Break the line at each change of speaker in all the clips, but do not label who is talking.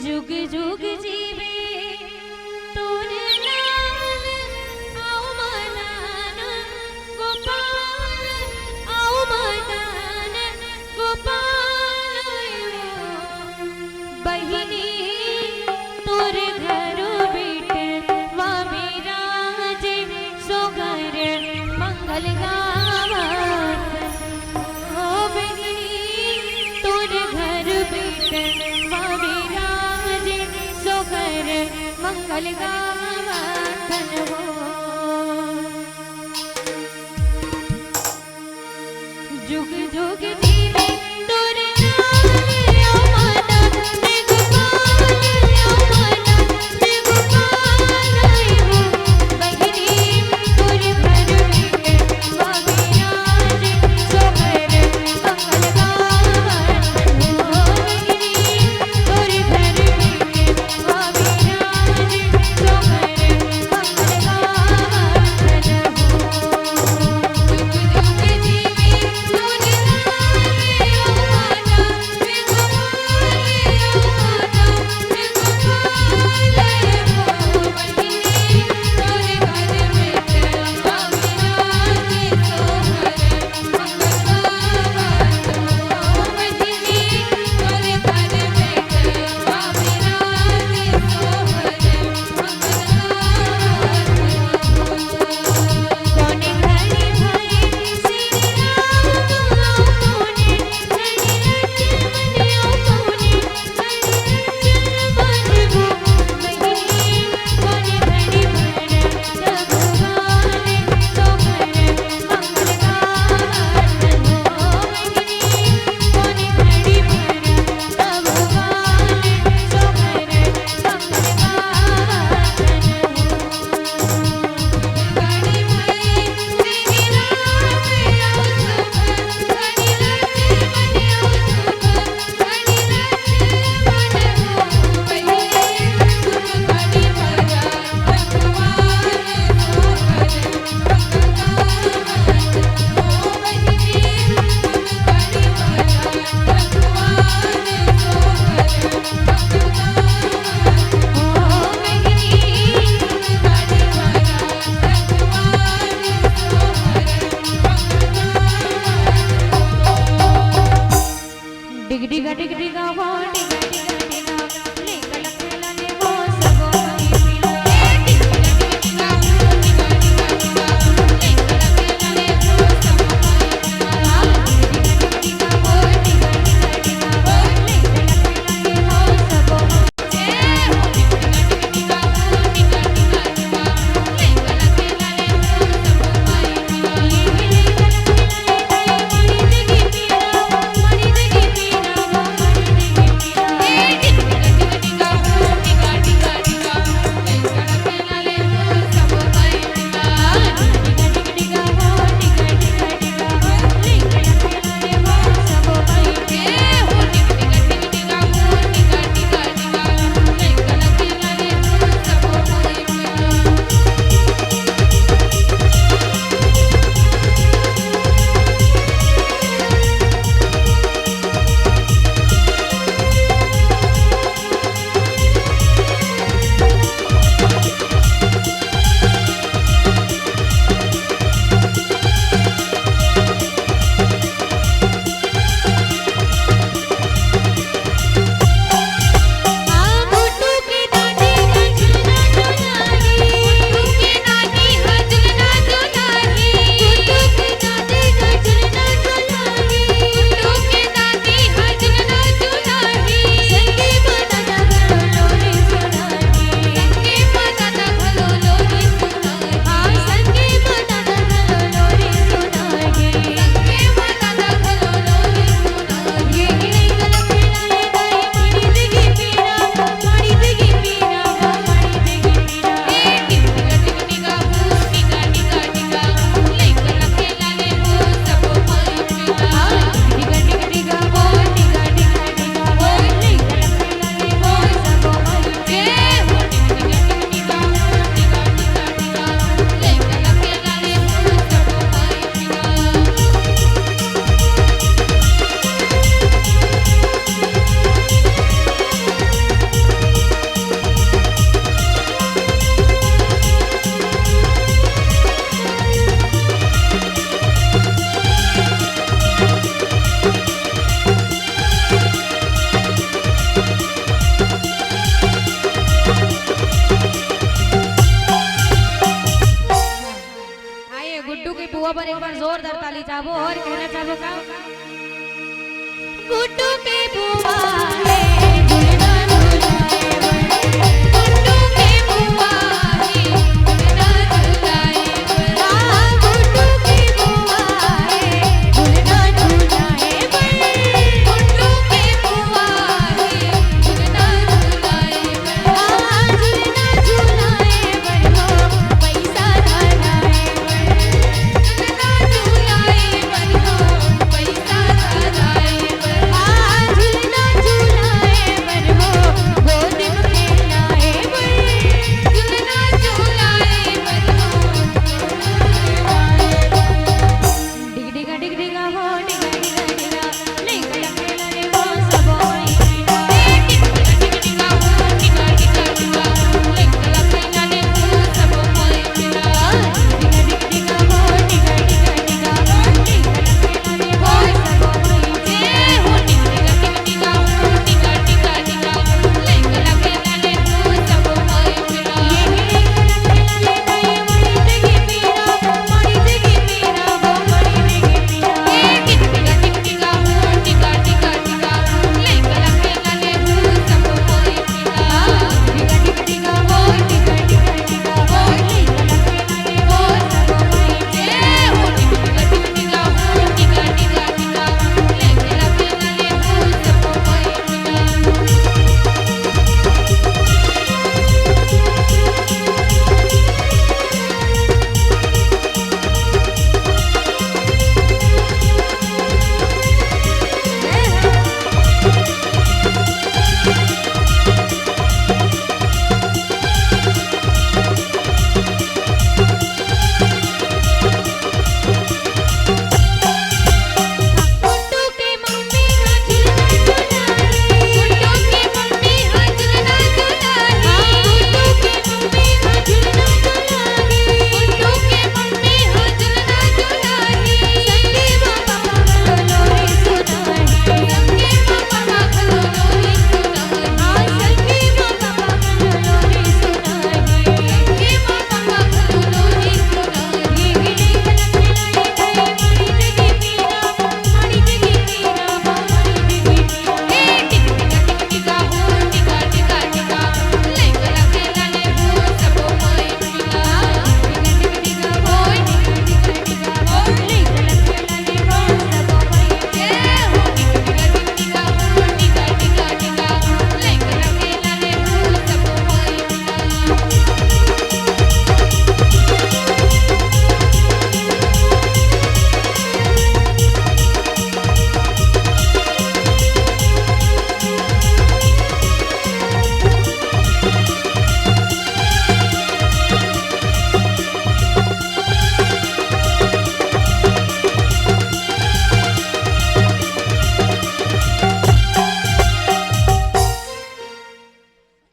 जुग जुग जीवे तोर नाम आओ मदान गोपाल आओ मदान गोपाल बहिनी तोर घर बेटे वा मेरा जे सो घर मंगल गावत ओ बहिनी तोर घर बेटे वा मेरा जे सो घर मंगल गावत हो जुग जुग जीवे तोर नाम आओ मदान गोपाल आओ मदान गोपाल हो बहिनी तोर घर बेटे वा मेरा जे सो घर मंगल गावत हो बहिनी तोर घर बेटे वा मेरा जे सो घर मंगल गावत चाहो और कहना चाहो का गुड्डू के बुआ है झूलना झूलाए गुड्डू के बुआ है झूलना झूलाए गुड्डू के बुआ है झूलना झूलाए गुड्डू के बुआ है झूलना झूलाए झूलना झूलाए बनो पैसा धाना है झूलना झूलाए बनो पैसा धाना है झूलना झूलाए बनो गोद में खेलना है झूलना झूलाए बनो डिग डिगा हो डिगा डिगा डिगा लेकर खेला रे वो सब होई डिग डिगा हो डिगा डिगा डिगा लेकर खेला रे वो सब होई डिग डिगा हो डिगा डिगा डिगा लेकर खेला रे वो सब होई हो डिग डिगा हो डिगा डिगा डिगा लेकर खेला रे वो सब होई ये लेकर खेला ले गए मरी जगी पीरा वो मरी जगी पीरा डिग डिगा हो डिगा डिगा डिगा लेकर खेला ले वो सब होई डिग डिगा हो डिगा डिगा डिगा लेकर खेला ले वो सब होई हो डिग डिगा हो डिगा डिगा डिगा लेकर खेला ले वो गुड्डू के मम्मी हां झूलना झूलाए गुड्डू के मम्मी हां झूलना झूलाए गुड्डू के मम्मी हां झूलना झूलाए गुड्डू के मम्मी हां झूलना झूलाए संगे पापा लोरी सुनाए संगे पापा लोरी सुनाए हां संगे पापा लोरी सुनाए संगे पापा लोरी सुनाए गिड़े कलक ले गए मरी जगी पीरा मरी जगी पीरा मरी जगी पीरा डिग डिगा हो डिगा डिगा डिगा लेकर खेला ले वो सब होई डिगा डिगा हो डिगा डिगा डिगा लेकर खेला ले वो सब होई हो डिग डिगा हो डिगा डिगा डिगा लेकर खेला ले वो सब होई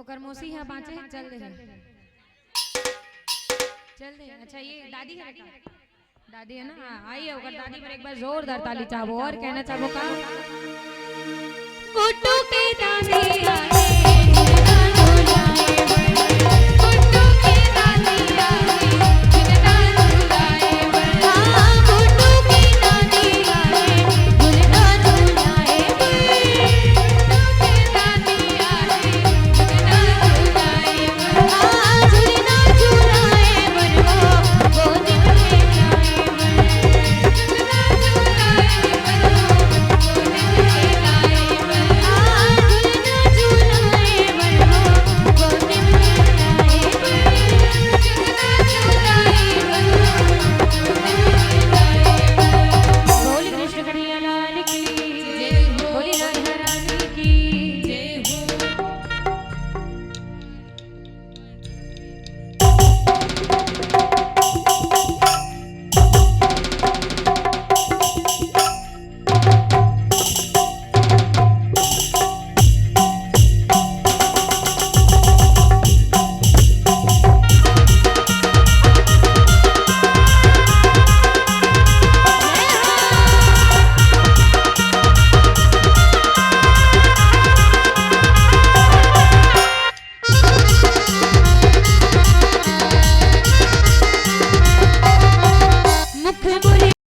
ओकर मौसी है बाँचे चल दे अच्छा ये दादी है का दादी है ना आइए ओकर दादी पर एक बार जोरदार ताली चाहो और कहना चाहो का गुड्डू के दादी